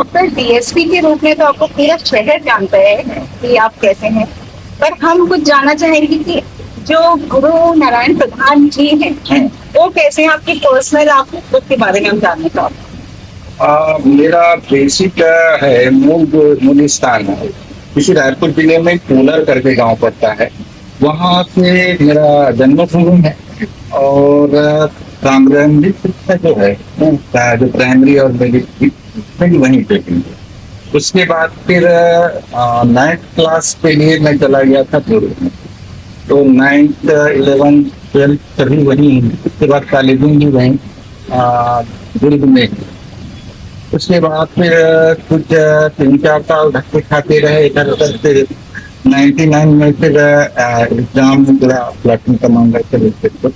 Sir DSP के रूप में तो आपको पूरा शहर जानता है कि आप कैसे हैं, पर हम कुछ जानना चाहेंगे कि जो गुरु नारायण प्रधान जी हैं वो कैसे हैं, आपकी पर्सनल आप उसके बारे में हम जानना चाहते हैं। मेरा बेसिक है मूल स्थान है इसी रायपुर जिले में कोलर करके गांव पड़ता है। वहाँ से मेरा जन्मभूमि है और प्रारंभिक शिक्षा जो है जो प्राइमरी और मिडिल मेरी वहीं पे हुई है। उसके बाद फिर 9th क्लास के लिए मैं चला गया था दुर्ग में, तो 9th 11th 12th सभी वहीं। उसके बाद कॉलेजिंग भी वहीं दुर्ग में। उसके बाद फिर कुछ 3-4 साल धक्के खाते रहे इधर उधर। फिर 99 में फिर एग्जाम निकला प्लेटून कमांडर के रूप।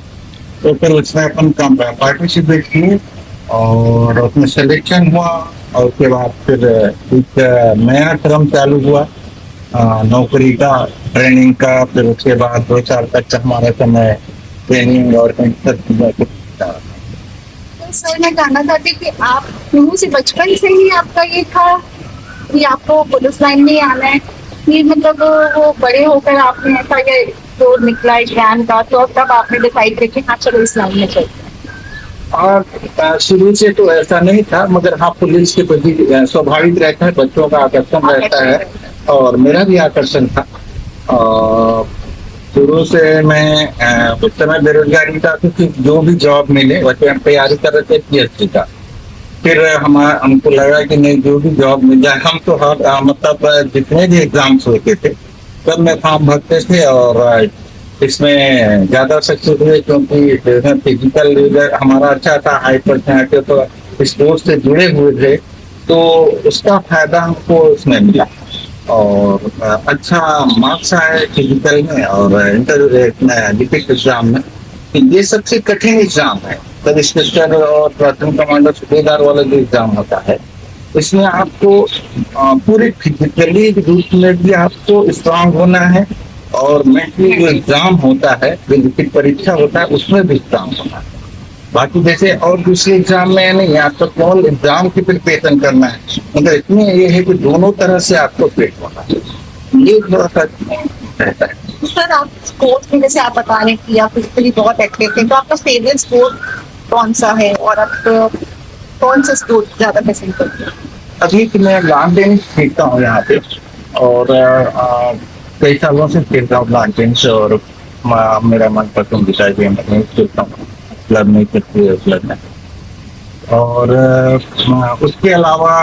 तो फिर उसमें अपन काम पार्टिसिपेट किए और उसमें सिलेक्शन हुआ। और उसके बाद फिर एक नया क्रम चालू हुआ नौकरी का, ट्रेनिंग का। फिर उसके बाद 2 साल तक हमारा समय ट्रेनिंग और सर मैं जानना चाहती हूँ कि आप शुरू से बचपन से ही आपका ये था कि आपको पुलिस लाइन में आना है, कि मतलब वो बड़े होकर आपने ऐसा ये जो निकला एग्जाम का तो तब आपने डिसाइड किया कि हाँ चलो इस लाइन में चलते हैं। और शुरू से तो ऐसा नहीं था, मगर हाँ पुलिस के प्रति स्वाभाविक रहता है, बच्चों का आकर्षण रहता है और मेरा भी आकर्षण था। शुरू से मैं उस समय बेरोजगारी था, क्योंकि जो भी जॉब मिले वैसे हम तैयारी कर रहे थे पीएचडी का। फिर हमको लगा कि नहीं, जो भी जॉब मिल जाए। हम तो मतलब जितने भी एग्जाम्स होते थे सब में फॉर्म भरते थे और इसमें ज्यादा सक्सेस हुए, क्योंकि फिजिकल हमारा अच्छा था, हाई परसेंट, तो स्पोर्ट्स से जुड़े हुए थे, तो उसका फायदा हमको उसमें मिला। और अच्छा मार्क्स आए फिजिकल में और इंटर एग्जाम में। ये सबसे कठिन एग्जाम है, सब इंस्पेक्टर और प्लाटून कमांडर सूबेदार वाला जो एग्जाम होता है, इसमें आपको पूरे फिजिकली रूप में भी आपको स्ट्रांग होना है और मेंटली जो एग्जाम होता है, जो लिखित परीक्षा होता है, उसमें भी स्ट्रांग होना है। बाकी जैसे और दूसरे एग्जाम में नहीं, आपको केवल एग्जाम की प्रिपरेशन करना है, मगर इसमें ये है कि दोनों तरह से आपको फिट होना है। ये थोड़ा सा रहता है। सर आप स्पोर्ट्स में जैसे आप बता रहे हैं कि आप फिजिकली बहुत एक्टिव थे, तो आपका फेवरेट स्पोर्ट कौन सा है और आप कौन सा स्पोर्ट ज्यादा पसंद करते हैं? अभी तो मैं लॉन टेनिस खेलता हूँ यहाँ पे और कई सालों से खेलता हूँ लॉन टेनिस। और मेरा मनपसंद विषय गेम खेलता हूँ क्लब में, क्लब में। और उसके अलावा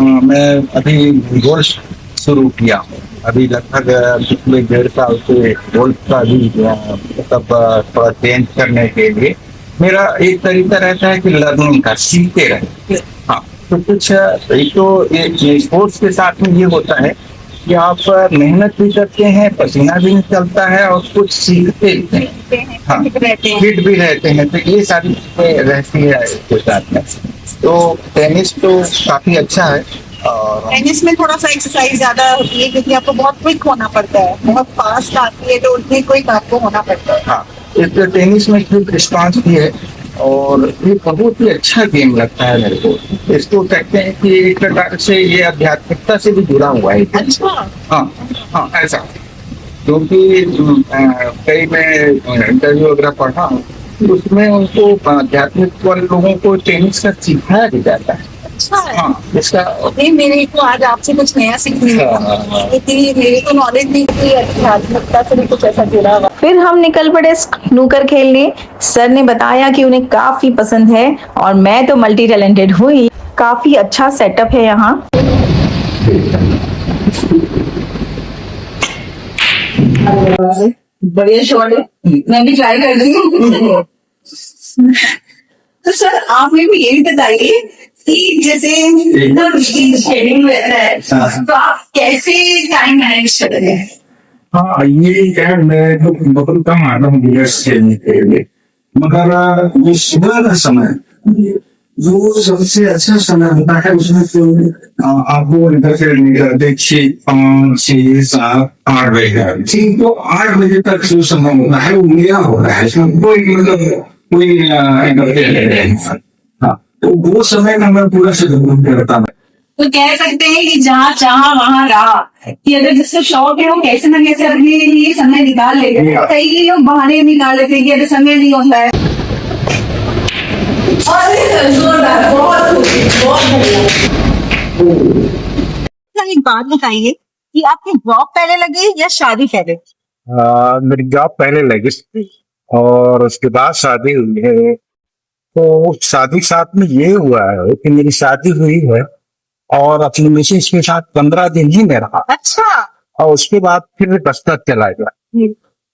मैं अभी गोल्फ शुरू किया हूँ। अभी लगभग पिछले 1.5 साल से गोल्फ का भी मतलब थोड़ा चेंज करने के लिए मेरा एक तरीका रहता है कि लर्निंग का, सीखते रहे। हाँ, तो कुछ एक तो ये स्पोर्ट्स के साथ में ये होता है कि आप मेहनत भी करते हैं, पसीना भी निकलता है और कुछ सीखते हैं। हाँ, फिट भी रहते हैं, तो ये सारी चीजें रहती है इसके साथ में। तो टेनिस तो काफी अच्छा है। और टेनिस में थोड़ा सा एक्सरसाइज ज्यादा होती है क्योंकि आपको बहुत क्विक होना पड़ता है, बहुत फास्ट आती है, तो उतनी क्विक आपको होना पड़ता है। हाँ, इस टेनिस में क्विक रिस्पॉन्स भी है और ये बहुत ही अच्छा गेम लगता है मेरे को। इसको कहते हैं कि एक प्रकार से ये आध्यात्मिकता से भी जुड़ा हुआ है। अच्छा। हाँ हाँ, ऐसा क्योंकि कई मैं इंटरव्यू वगैरह पढ़ा हूँ, उसमें उनको आध्यात्मिक वाले लोगों को टेनिस का सिखाया भी जाता है। अच्छा है। हाँ, इसका नहीं, मेरे को आज आपसे कुछ नया सीखने मिला। इतनी मेरे को नॉलेज नहीं थी आध्यात्मिकता से भी कुछ ऐसा जुड़ा हुआ। फिर हम निकल पड़े स्नूकर खेलने। सर ने बताया कि उन्हें काफी पसंद है और मैं तो मल्टी टैलेंटेड हूँ ही। काफी अच्छा सेटअप है यहाँ। बढ़िया शॉट है, मैं भी ट्राई कर रही हूँ। तो सर आप मेरे को ये भी बताइए कि जैसे शेड्यूल रहता है, तो आप कैसे टाइम मैनेज करते हैं? हाँ, ये क्या, मैं तो बहुत कम आता हूँ बियर्स खेलने के लिए, मगर ये सुबह का समय जो सबसे अच्छा समय होता है, उसमें तो आपको इधर से निकलते 6, 5, 6, 7, 8 बजे ठीक, तो 8 बजे तक जो समय होता है वो मेरा होता है। इसमें कोई मतलब कोई हाँ, तो वो समय में मैं पूरा से करता हूँ। तो कह सकते हैं कि जहाँ चाहा वहाँ रहा, कि अगर जिसको शौक है वो कैसे ना कैसे अपने लिए समय निकाल लेगा। कई लोग बहाने निकाल लेते हैं कि अगर समय नहीं होता है। और जोरदार, बहुत खूब, बहुत बढ़िया। सर एक बात बताइए कि आपकी जॉब पहले लगी या शादी पहले? मेरी जॉब पहले लगी और उसके बाद शादी हुई है। तो शादी साथ में ये हुआ है कि मेरी शादी हुई है और अपनी मिसेज के साथ 15 दिन ही मैं रहा अच्छा। और उसके बाद फिर बस्तर चला गया।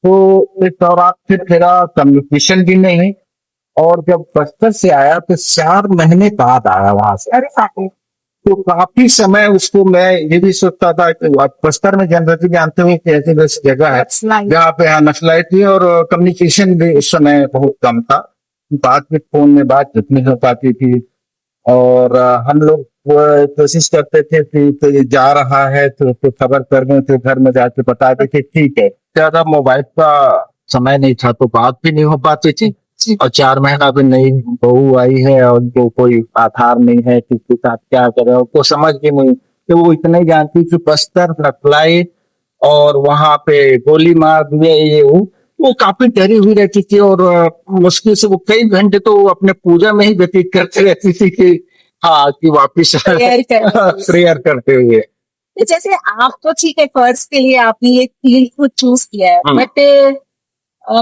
तो इस दौरान फिर मेरा कम्युनिकेशन भी नहीं और जब बस्तर से आया तो 4 महीने बाद आया वहां से। अरे बाप रे। तो काफी समय उसको मैं ये भी सोचता था कि बस्तर में जनरली जानते हुए कि ऐसी वैसी जगह है जहाँ पे यहाँ नस्लाइट थी और कम्युनिकेशन भी उस समय बहुत कम था। बात भी फोन में बातचीत नहीं हो पाती थी और हम लोग कोशिश करते थे कि कोई जा रहा है तो उसको खबर कर दें तो घर में जाके बता देते ठीक है। ज्यादा मोबाइल का समय नहीं था तो बात भी नहीं हो पाती थी और 4 महीना भी नई बहू आई है और उनको कोई आधार नहीं है कि उसके साथ क्या करे उसको समझ भी नहीं। तो वो इतना ही जानती कि बस्तर नक्सलाई और वहां पे गोली मार दिए ये वो काफी डरी हुई रहती थी और मुश्किल से वो कई घंटे तो वो अपने पूजा में ही व्यतीत करते रहती थी कि हाँ कि वापिस प्रेयर करते हुए। जैसे आप तो ठीक है, फर्ज के लिए आपने ये फील्ड खुद चूज किया है, बट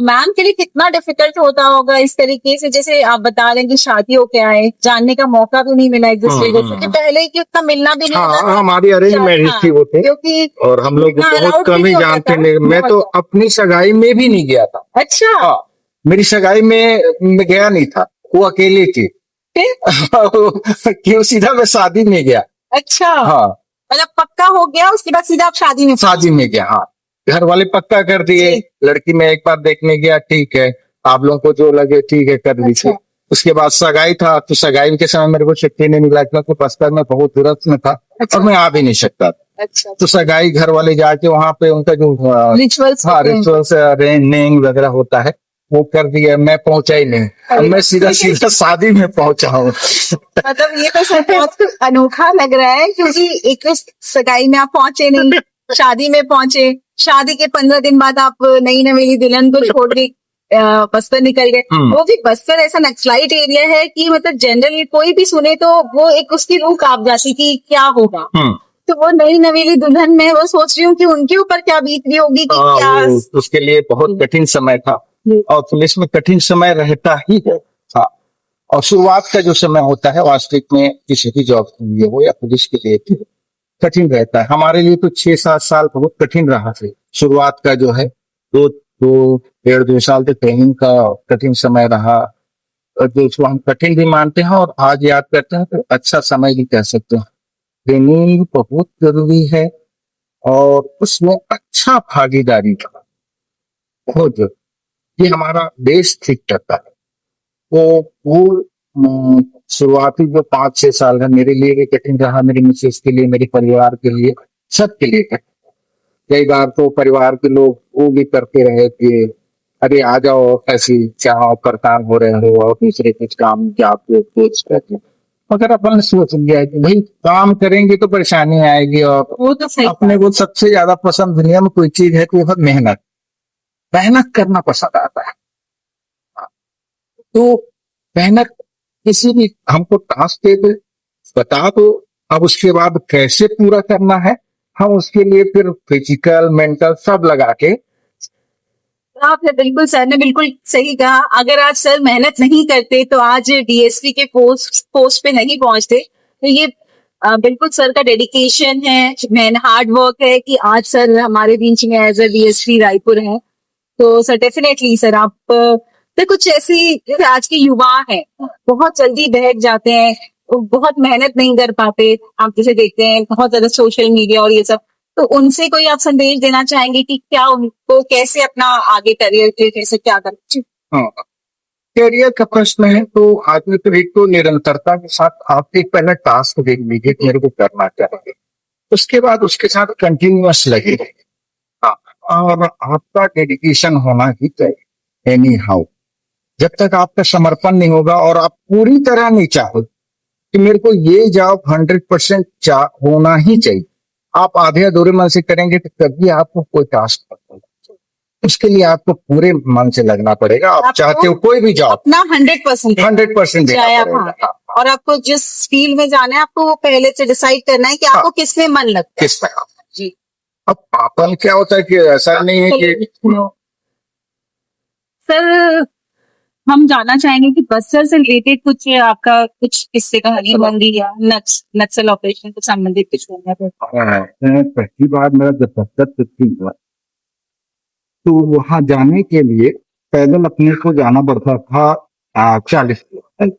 मैम के लिए कितना डिफिकल्ट होता होगा इस तरीके से, जैसे आप बता रहे हैं कि शादी होके आए, जानने का मौका भी नहीं मिला एक दूसरे को, क्योंकि पहले कि उतना मिलना भी नहीं होता था। हमारी अरेंज मैरिज थी वो थे क्योंकि और हम लोग बहुत कम ही जानते नहीं। मैं तो अपनी सगाई में भी नहीं गया था। अच्छा। हाँ, मेरी सगाई में मैं गया नहीं था, वो अकेली थी क्यों सीधा मैं शादी में गया। अच्छा। हाँ मतलब पक्का हो गया उसके बाद सीधा आप शादी में गया। हाँ घर वाले पक्का कर दिए। लड़की में एक बार देखने गया, ठीक है आप लोगों को जो लगे ठीक है कर लीजिए। उसके बाद सगाई था तो सगाई के समय मेरे को छुट्टी नहीं मिला क्योंकि बस्तर में बहुत दूरत में था और मैं आ भी नहीं सकता। अच्छा। तो सगाई घर वाले जाके वहां पे उनका जो रिचुअल्स रिंग वगैरह होता है वो कर दिया। मैं पहुंचा ही नहीं, अब मैं सीधा सीधा शादी में पहुंचा हूँ। मतलब ये तो सर बहुत अनोखा लग रहा है, क्योंकि एक तो सगाई में आप पहुंचे नहीं, शादी में पहुंचे, शादी के 15 दिन बाद आप नई नवेली दुल्हन को छोड़ के बस्तर निकल गए। वो भी बस्तर ऐसा नक्सलाइट एरिया है कि मतलब जनरली कोई भी सुने तो वो एक उसकी रूह कांप जाती कि क्या होगा। तो वो नई नवेली दुल्हन में वो सोच रही हूँ कि उनके ऊपर क्या बीत रही होगी कि क्या। उसके लिए बहुत कठिन समय था और पुलिस में कठिन समय रहता ही है। हाँ और शुरुआत का जो समय होता है वास्तविक में किसी भी जॉब के लिए हो या पुलिस के लिए कठिन रहता है। हमारे लिए तो 6-7 साल बहुत कठिन रहा थे। शुरुआत का जो है 2-2 साल तक ट्रेनिंग का कठिन समय रहा जो उसको हम कठिन भी मानते हैं और आज याद करते हैं तो अच्छा समय भी कह सकते हैं। ट्रेनिंग बहुत जरूरी है और उसमें अच्छा भागीदारी का बहुत जरूरी। ये हमारा बेस ठीक करता है। वो शुरुआती जो 5-6 साल है मेरे लिए भी कठिन रहा, मेरी मिसेज के लिए, मेरे परिवार के लिए, सबके लिए कठिन। कई बार तो परिवार के लोग वो भी करते रहे कि अरे आ जाओ ऐसी चाहो परेशान हो रहे हो और दूसरे कुछ काम जाते कुछ करते, मगर अपन सोच लिया कि भाई काम करेंगे तो परेशानी आएगी और वो तो सही अपने को सबसे ज्यादा पसंद दुनिया में कोई चीज है तो वो मेहनत करना पसंद आता है। तो मेहनत किसी भी हमको टास्क दे दे बता दो, अब उसके बाद कैसे पूरा करना है हम उसके लिए फिर फिजिकल मेंटल सब लगा के। आपने बिल्कुल, सर ने बिल्कुल सही कहा। अगर आज सर मेहनत नहीं करते तो आज डीएसपी के पोस्ट पे नहीं पहुंचते। तो ये बिल्कुल सर का डेडिकेशन है, हार्ड वर्क है कि आज सर हमारे बीच में एज ए डीएसपी रायपुर है। तो सर डेफिनेटली सर आप तो कुछ ऐसी जैसे आज के युवा हैं बहुत जल्दी बहक जाते हैं, वो बहुत मेहनत नहीं कर पाते, आप जैसे देखते हैं बहुत ज्यादा सोशल मीडिया और ये सब, तो उनसे कोई आप संदेश देना चाहेंगे कि क्या उनको कैसे अपना आगे करियर के कैसे क्या करना? हाँ करियर का प्रश्न है तो आदमी तो एक तो निरंतरता के साथ आप एक पहले टास्क देख लीजिए कि मेरे को करना चाहिए, उसके बाद उसके साथ कंटिन्यूअस लगे। हाँ और आपका डेडिकेशन होना ही चाहिए एनी हाउ। जब तक आपका समर्पण नहीं होगा और आप पूरी तरह नहीं चाहो कि मेरे को ये जॉब 100% होना ही चाहिए। आप आधे अधूरे मन से करेंगे तो कभी आपको कोई टास्क नहीं होगा। उसके लिए आपको पूरे मन से लगना पड़ेगा। आप आपको चाहते हो कोई भी जॉब अपना 100% 100% देना चाहे आप पड़ेगा। हाँ। और आपको जिस फील्ड में जाना है आपको वो पहले से डिसाइड करना है कि आपको किस में मन लगता है। किस में? जी अब अपन क्या होता है कि ऐसा नहीं है कि सर, हम जानना चाहेंगे कि बस्तर से रिलेटेड कुछ आपका कुछ किस्से कहानी बंदी या नक्सल ऑपरेशन से संबंधित कुछ होना है। पहली बार मेरा जब बस्तर शिफ्टिंग हुआ तो वहां जाने के लिए पैदल अपने को जाना पड़ता था 40 किलोमीटर।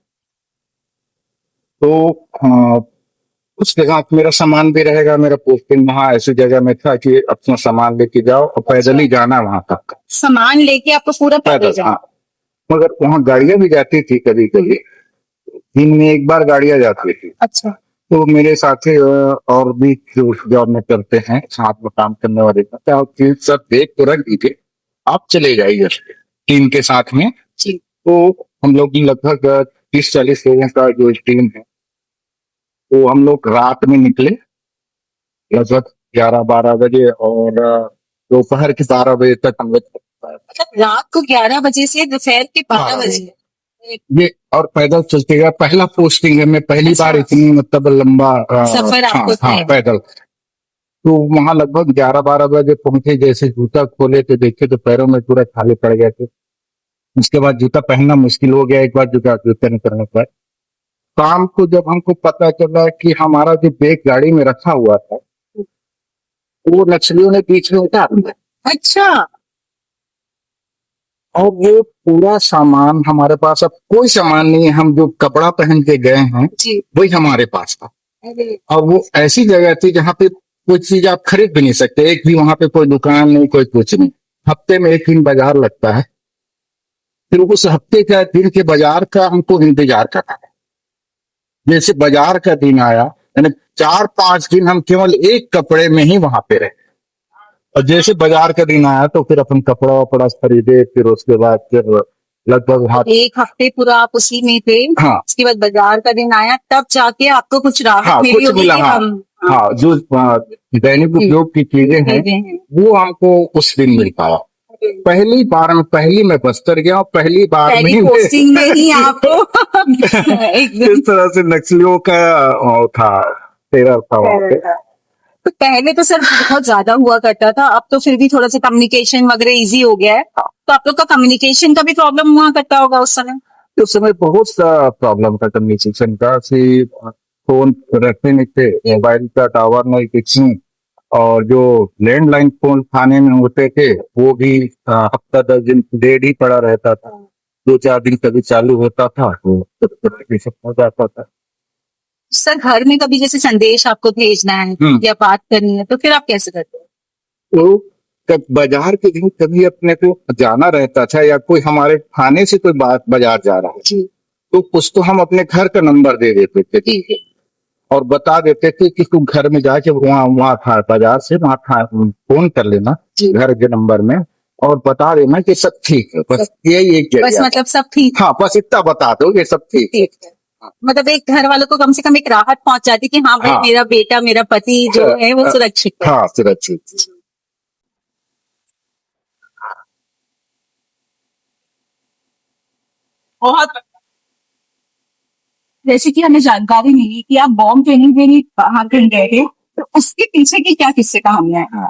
तो उस जगह मेरा सामान भी रहेगा। मेरा पोस्टिंग वहां ऐसी जगह में था कि अपना सामान लेके जाओ और पैदल ही जाना वहां तक। सामान लेके आपको पूरा पैदल पैदल, जाना। हाँ। मगर वहां गाड़ियां भी जाती थी कभी कभी, दिन में एक बार गाड़ियां जाती थी। अच्छा तो मेरे साथी और भी जो जॉब में करते हैं साथ में काम करने वाले क्या सब देख तो रख दीजिए, आप चले जाइए टीम के साथ में। जी तो हम लोग लगभग 30-40 लोगों का जो टीम है वो हम लोग रात में निकले लगभग 11-12 बजे और दोपहर के 12 बजे तक हम लोग मतलब रात को 11 बजे से दोपहर के 12 बजे ये और पैदल चलते गया। पहला पोस्टिंग है, मैं पहली अच्छा। बार इतनी मतलब लंबा सफर आपको हाँ तय है। पैदल। तो वहां लगभग 11-12 बजे पहुंचे। जैसे जूता खोले तो देखे तो पैरों में पूरा छाले पड़ गए थे। उसके बाद जूता पहनना मुश्किल हो गया। एक बार जूते नहीं करने पर शाम को जब हमको पता चला कि हमारा जो बैग गाड़ी में रखा हुआ था वो नक्सलियों ने बीच में उतार दिया। अच्छा और वो पूरा सामान हमारे पास अब कोई सामान नहीं है। हम जो कपड़ा पहन के गए हैं जी वही हमारे पास था। अरे और वो ऐसी जगह थी जहाँ पे कोई चीज आप खरीद भी नहीं सकते। एक भी वहां पे कोई दुकान नहीं, कोई कुछ नहीं। हफ्ते में एक दिन बाजार लगता है। फिर उस हफ्ते का दिन के बाजार का हमको इंतजार करना है। जैसे बाजार का दिन आया यानी 4-5 दिन हम केवल एक कपड़े में ही वहां पे रहे। और जैसे बाजार का दिन आया तो फिर अपन कपड़ा वपड़ा खरीदे। फिर उसके बाद फिर लगभग वहां एक हफ्ते पूरा आप उसी में थे। हाँ उसके बाद बाजार का दिन आया तब जाके आपको कुछ राहत हाँ मिली कुछ होगी मिला। कि हाँ हम हाँ जो दैनिक उपयोग की चीजें हैं चीजें हैं। वो हमको उस दिन मिल पाया। पहली मैं बस्तर गया और पहली बार में पहली ही पोस्टिंग में ही आपको एकदम इस तरह से नक्सलियों का था टेरर था वहां पे। तो पहले तो सर बहुत ज्यादा हुआ करता था, अब तो फिर भी थोड़ा सा कम्युनिकेशन वगैरह इजी हो गया है। तो आप लोग का कम्युनिकेशन का भी प्रॉब्लम हुआ करता होगा उस समय। उस समय बहुत सा प्रॉब्लम था कम्युनिकेशन का। फोन रखते नहीं थे, मोबाइल का टावर नहीं कुछ नहीं। और जो लैंडलाइन फोन थाने में होते थे वो भी हफ्ता 10 दिन डेढ़ ही पड़ा रहता था। 2-4 दिन कभी चालू होता था तो सब हो जाता था। सर घर में कभी जैसे संदेश आपको भेजना है या बात करनी है तो फिर आप कैसे करते हो? तो कब बाजार के दिन कभी अपने को जाना रहता था या कोई हमारे थाने से कोई बाजार जा रहा है तो उसको हम अपने घर का नंबर दे देते थे, ठीक है, और बता देते थे कि तुम घर में जाके वहाँ था बाजार से वहाँ था फोन कर लेना घर के नंबर में और बता देना कि सब ठीक है। बस यही एक बस जरिया। मतलब सब ठीक हाँ बस इतना बता दो ये सब ठीक है। ठीक है। मतलब एक घर वालों को कम से कम एक राहत पहुंच जाती कि हाँ भाई हाँ। मेरा बेटा मेरा पति जो है वो सुरक्षित है। हाँ सुरक्षित। बहुत जैसे कि हमें जानकारी मिली कि आप बॉम्ब ट्रेनिंग के लिए बाहर कहीं गए थे, तो उसके पीछे की क्या किस्से कहानियां हैं?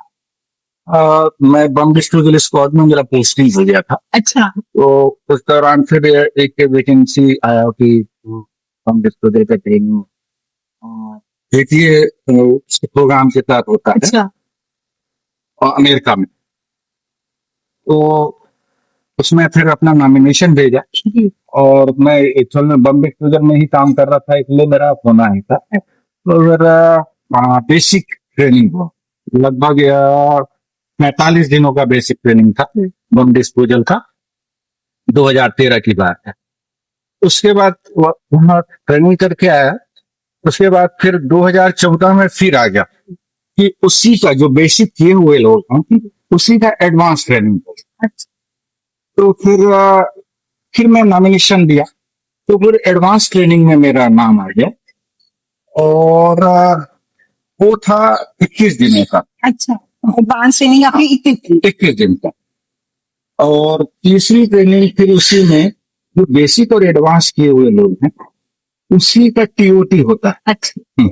मैं बम डिस्ट्रीब्यूटर स्क्वाड में मेरा पोस्टिंग हो गया था। अच्छा तो उस दौरान फिर एक वैकेंसी आया कि बम डिस्ट्रीब्यूटर का ट्रेनिंग देखिए प्रोग्राम के तहत होता है अच्छा अमेरिका में। तो उसमें फिर अपना नॉमिनेशन भेजा और मैं एक्चुअल में बम डिस्ट्रीब्यूटर में ही काम कर रहा था इसलिए मेरा होना ही था। तो मेरा बेसिक ट्रेनिंग हुआ लगभग 45 दिनों का बेसिक ट्रेनिंग था बम डिस्पोजल का। 2013 की बात है। उसके बाद वहां ट्रेनिंग करके आया। उसके बाद फिर 2014 में फिर आ गया कि उसी का जो बेसिक किए हुए लोग हैं उसी का एडवांस ट्रेनिंग। तो फिर मैं नॉमिनेशन दिया तो फिर एडवांस ट्रेनिंग में मेरा नाम आ गया और वो था 21 दिनों का, अच्छा, एडवांस ट्रेनिंग आपकी 21 दिन का। और तीसरी ट्रेनिंग फिर उसी में जो बेसिक और एडवांस किए हुए लोग हैं उसी का टीओटी होता है। अच्छा,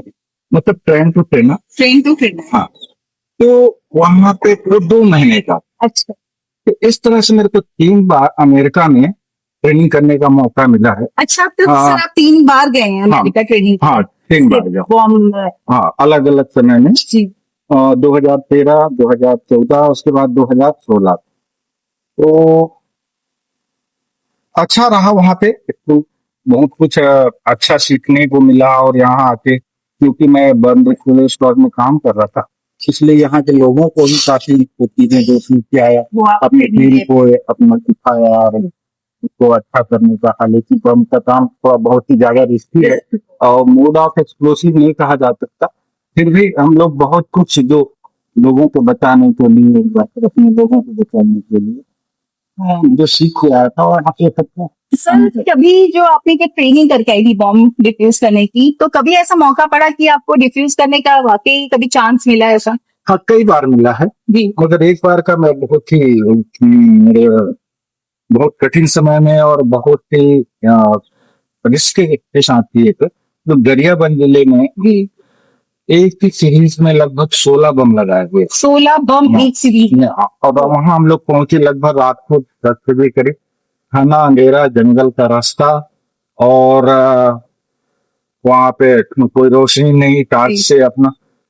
मतलब train to trainer. Train to train. हाँ, तो वहां पे वो 2 महीने का। अच्छा, तो इस तरह से मेरे को 3 बार अमेरिका में ट्रेनिंग करने का मौका मिला है। अच्छा, अब तो हाँ। सर आप 3 बार गए हैं अमेरिका ट्रेनिंग। हाँ, 3 बार गया। बॉम्ब। हाँ, अलग अलग समय में। जी। 2013, 2014, उसके बाद 2016। तो अच्छा रहा वहां पे, तो बहुत कुछ अच्छा सीखने को मिला। और यहाँ आके क्योंकि मैं बंद खुले स्टोर में काम कर रहा था, इसलिए यहाँ के लोगों को भी काफी चीजें जो सीख के आया, वो आप अपनी टीम ट्रेनिंग को अपना सिखाया और उसको अच्छा करने का। हालांकि बम का काम थोड़ा बहुत ही ज्यादा रिस्की है और मोड ऑफ एक्सप्लोसिव नहीं कहा जा सकता, फिर भी हम लोग बहुत कुछ जो लोगों को बचाने के लिए, अपने लोगों को बचाने के लिए जो सीख के आया था और आगे तक। सर, कभी जो आपने क्या ट्रेनिंग करके आई थी बॉम्ब डिफ्यूज करने की, तो कभी ऐसा मौका पड़ा कि आपको डिफ्यूज करने का वाकई कभी चांस मिला ऐसा? हाँ, कई बार मिला है, जी। मगर एक बार का मैं बहुत ही मेरे बहुत कठिन समय में और बहुत ही रिस्क के साथ थी। एक तो गरियाबंद जिले में जी। एक ही सीरीज में लगभग 16 बम लगाए हुए। 16 बम एक सीरीज में। और वहां हम लोग पहुंचे लगभग रात को 10 बजे करीब। घना अंधेरा, जंगल का रास्ता, और वहां पे कोई रोशनी नहीं, टार्च से अपना।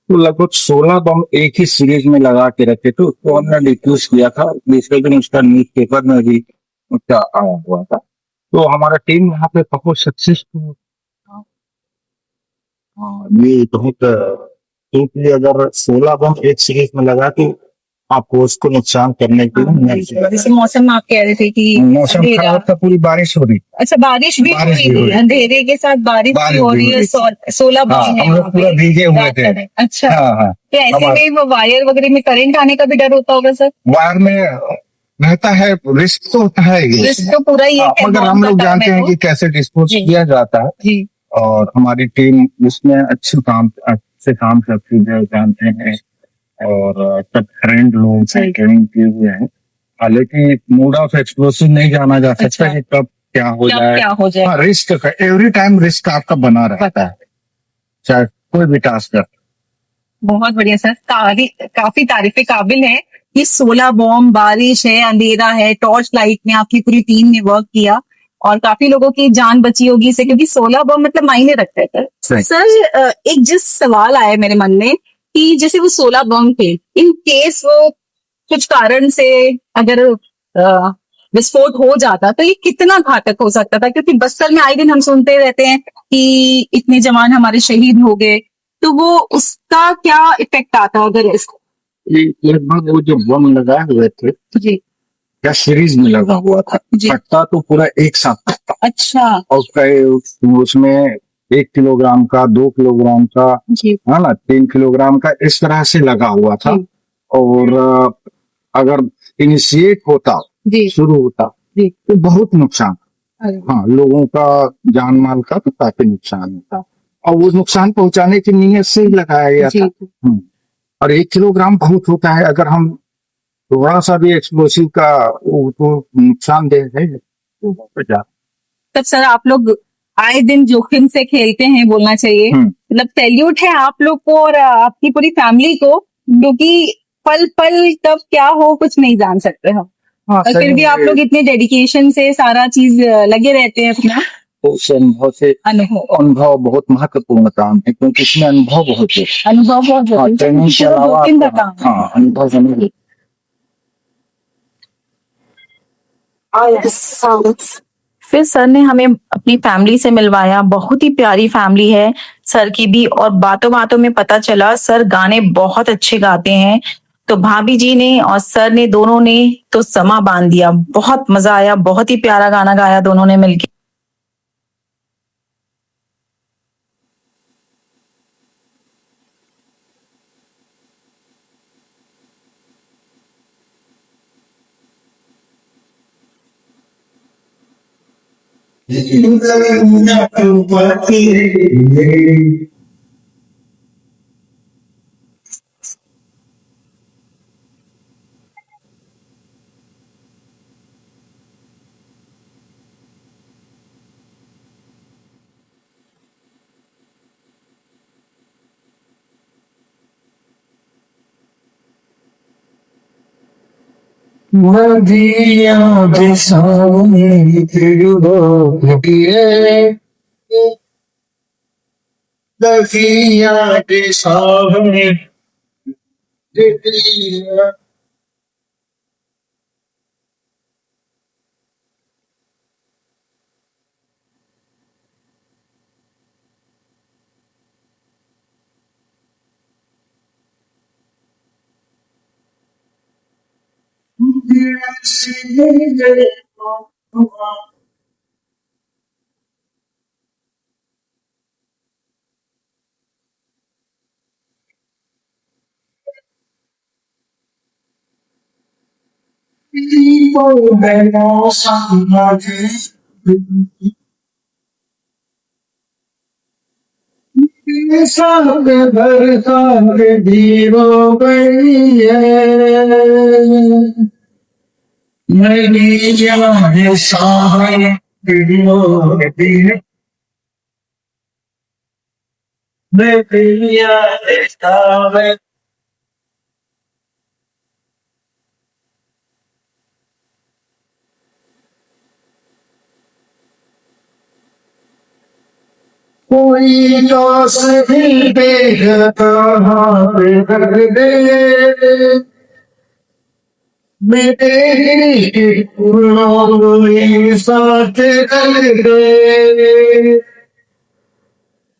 तो लगभग 16 बम एक ही सीरीज में लगा के रखे थे। उसको हमने डिफ्यूज किया था। दूसरे दिन उसका न्यूज पेपर में भी उसका आया हुआ था। तो हमारा टीम यहाँ पे बहुत सक्सेसफुल। हाँ, ये बहुत क्योंकि अगर 16 बम एक सीरीज में लगा तो आपको उसको नुकसान करने के लिए। जैसे मौसम आप कह रहे थे कि मौसम खराब था, पूरी बारिश हो रही। अच्छा, बारिश भी हो बारिश भी रही हो है, रही। अंधेरे के साथ बारिश भी हो रही है। 16 बम हाँ, है हम लोग वहाँ पे। पूरा भीगे हुए थे। अच्छा। हाँ, हाँ। तो ऐसे हमारे- में वो वायर वगैरह में करंट आने का भी डर होता होगा सर? वायर में रहता है, रिस्क तो होता है ये। रिस्क तो पूरा ही है। मगर हम लोग जानते हैं कि कैसे डिस्पोज जी। किया जाता है। जी। और हमारी टीम इसमें अच्छे काम करती है, जानते हैं। और सब ट्रेंड लोग ट्रेनिंग किए हुए हैं। हालांकि मोड ऑफ एक्सप्लोसिव नहीं जाना जा सकता अच्छा। कि कब क्या हो जाए। क्या हो जाए। हाँ, रिस्क का एवरी टाइम रिस्क आपका बना रहता है, चाहे कोई भी टास्क कर। बहुत बढ़िया सर, काफी तारीफे काबिल है कि 16 बॉम्ब, बारिश है, अंधेरा है, टॉर्च लाइट में आपकी पूरी टीम ने वर्क किया और काफी लोगों की जान बची होगी इससे, क्योंकि 16 बॉम्ब मतलब मायने रखता है सही। सर, एक जिस सवाल आया मेरे मन में कि जैसे वो 16 बॉम्ब थे, इन केस वो कुछ कारण से अगर विस्फोट हो जाता तो ये कितना घातक हो सकता था? क्योंकि बस्तर में आए दिन हम सुनते रहते हैं कि इतने जवान हमारे शहीद हो गए, तो वो उसका क्या इफेक्ट आता अगर इसको? लगभग वो जो बम लगाए हुए थे जी। क्या सीरीज में लगा हुआ था, जी। फटता तो पूरा एक साथ फटता। अच्छा। और उसमें 1 किलोग्राम का, 2 किलोग्राम का, जी। है ना, 3 किलोग्राम का, इस तरह से लगा हुआ था। जी। और अगर इनिशिएट होता, जी। शुरू होता, जी। तो बहुत नुकसान। अरे। हाँ, लोगों का जान माल का तो काफी नुकसान होता। और वो नुकसान पहुंचाने की नीयत से ही लगाया गया जी। था। और 1 किलोग्राम बहुत होता है। अगर हम थोड़ा सा भी एक्सप्लोसिव का वो तो नुकसान दे है। तब सर, आप लोग आए दिन जोखिम से खेलते हैं, बोलना चाहिए। मतलब सैल्यूट है आप लोग को और आपकी पूरी फैमिली को, क्योंकि पल पल कब क्या हो कुछ नहीं जान सकते हम। हाँ, और फिर भी आप लोग इतने डेडिकेशन से सारा चीज लगे रहते हैं अपना। उस अनुभव से अनुभव बहुत महत्वपूर्ण काम है, क्योंकि इसमें अनुभव बहुत है। अनुभव बहुत हाँ, ट्रेनिंग के अलावा हाँ, अनुभव जरूर। फिर सर ने हमें अपनी फैमिली से मिलवाया। बहुत ही प्यारी फैमिली है सर की भी, और बातों बातों में पता चला सर गाने बहुत अच्छे गाते हैं। तो भाभी जी ने और सर ने दोनों ने तो समा बांध दिया। बहुत मजा आया, बहुत ही प्यारा गाना गाया दोनों ने मिलकर। नदियां के सामने फिर नदियां के सामने कोई दास भी देखता कर दे मेरे कोई साथ कर दे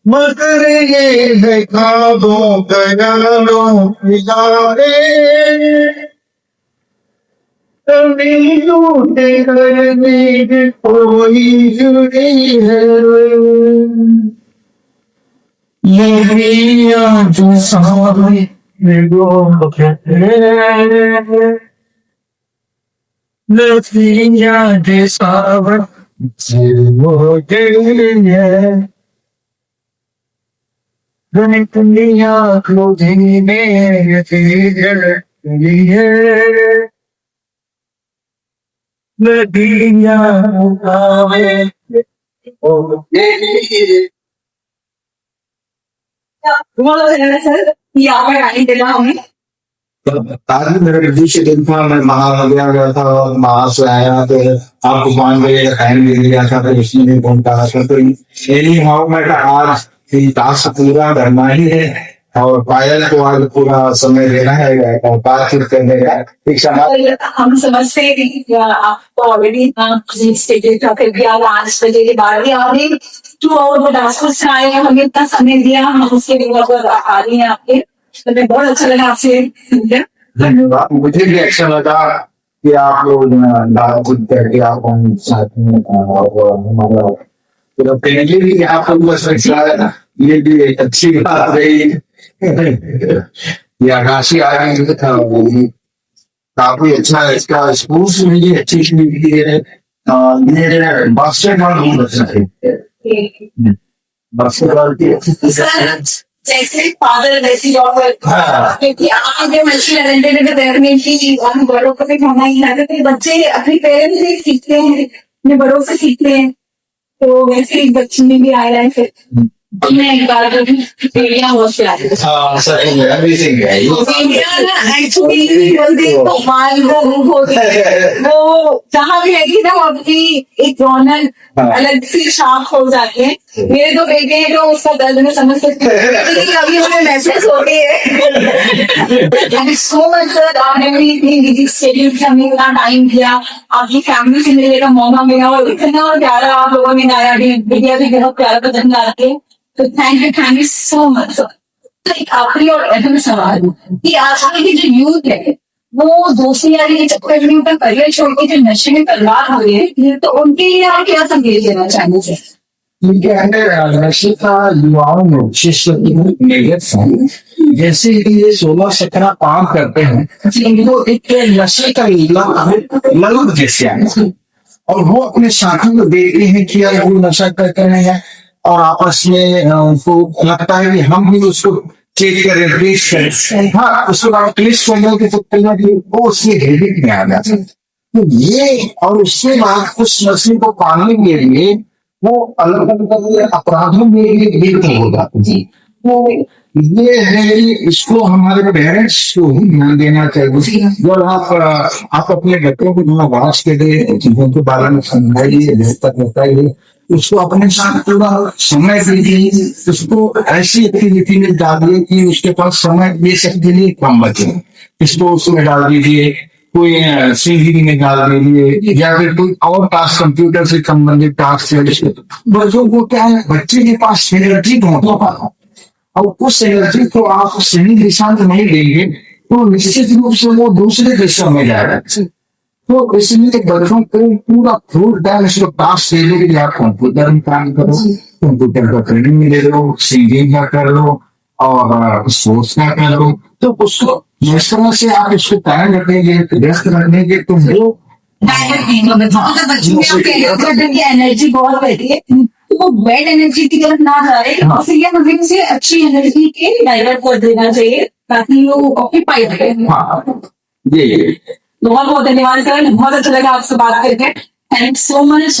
मगर ये है ख्वाबों का यारों यारे कभी लूटे कर नींद कोई जुड़ी है ये आज सामने नदियां के सावन हो गए दुनिया को धीमे नदियां आवे तुम्हाला देणार सर ही आवड आहे त्याला आम्ही ताकि मेरे दूसरे दिन था मैं महानगर गया था और वहां से आया तो आपको मान गए फैन मिल गया था तो इसलिए नहीं फोन करा था तो एनी हाउ मैं आज टास्क पूरा करना ही है और पायल को आज पूरा समय देना है और बातचीत करने का एक समाज हम समझते हैं कि आपको ऑलरेडी इतना स्टेजेस था फिर भी आप 5 बजे के बाद भी आ रही 2 आवर में डांसर से आए हमें इतना समय दिया हम उसके लिए बहुत आ रही हैं आपके तो मैं बहुत अच्छा लगा आपसे धन्यवाद मुझे भी अच्छा लगा कि आप लोग बातचीत करके आप हम साथ में और हमारा तो पहले भी आप लोग बस ये भी एक अच्छी बात रही या राशि आ गई काफी अच्छा है इसका स्पोर्ट्स में भी अच्छी एक्टिविटी है ये बास्केटबॉल बहुत अच्छा है बास्केटबॉल की जैसे फादर वैसी डॉटर हाँ। क्योंकि आज जो मल्टी टैलेंटेड है डेफिनेटली हम बड़ों को भी खाना ही लाते थे बच्चे अपने पेरेंट्स से सीखते हैं अपने बड़ों से सीखते हैं तो वैसे ही बच्चे में भी आया है फिर मैं एक बार जो बेड़ियां बहुत खिलाती हूँ हाँ सही है अमेजिंग है एक्चुअली कमाल वो होती है वो जहाँ भी रहेगी ना वो अपनी एक रौनक अलग सी शाख हो जाती है मेरे 2 बेटे हैं जो उसका दर्द में समझ सकते हैं लेकिन कभी हमें महसूस होती है सो मच सर आपने भी इतनी बिजी शेड्यूल से हमें इतना टाइम दिया आपकी फैमिली से मिलने का मौका मिला और इतना प्यारा आप लोगों ने गाया बिटिया भी बहुत प्यारा पसंद आते हैं तो thank you so much sir एक आखिरी और अहम सवाल कि आजकल की जो यूथ है वो दोस्ती यारी के चक्कर में उनका करियर छोड़ के जो नशे में बर्बाद हो रहे हैं तो उनके लिए आप क्या संदेश देना चाहेंगे सर इनके अंदर नशे का युवाओं में जैसे कि ये 16-17 काम करते हैं इनको एक नशे का ललक जैसे है और वो अपने साथी को देखते हैं कि यार वो नशा करते हैं और आपस में उनको लगता है कि हम भी उसको चेक करें टेस्ट करें हाँ उसके बाद टेस्ट करने के चक्कर में वो उसके हेबिट में आ जाता है तो ये और उसके बाद उस नशे को पाने के लिए वो अलग अलग अपराधों में लिप्त हो जाते हैं वो ये है कि इसको हमारे पेरेंट्स को ही ध्यान देना चाहिए। जब आप अपने बच्चों को थोड़ा वाच के लिए चीजों के बारे में समझाइए, बेहतर बताइए, उसको अपने साथ पूरा समय दीजिए, उसको ऐसी एक्टिविटी में डालिए कि उसके पास समय दे सकने लिए कम बचे। इसको उसमें डाल दीजिए, कोई सिंगिंग में डाल दीजिए, या फिर कोई और टास्क, कंप्यूटर से संबंधित टास्क है। बच्चों को क्या है, बच्चे के पास एनर्जी बहुत होगा, और उस एनर्जी को आप सही दिशा में नहीं देंगे तो निश्चित रूप से वो दूसरे दिशा में जाएगा। तो इसलिए बच्चों को पूरा फुल टाइम इसको टास्क दे दो कि आप कंप्यूटर में काम करो, कंप्यूटर का ट्रेनिंग ले लो, सिंगिंग का कर लो और स्पोर्ट्स का कर लो। तो उसको जिस तरह से आप उसको टाइम रखेंगे, व्यस्त रखेंगे, तो वो बच्चों की एनर्जी बहुत रहती है, तो वो बैड एनर्जी की तरफ ना जा रहे, इसलिए हमें उसे अच्छी एनर्जी के डाइवर्ट कर देना चाहिए ताकि वो ऑक्यूपाइड रहे। हाँ, ये बहुत बहुत धन्यवाद सर, बहुत अच्छा लगा आपसे बात करके। Thank so much.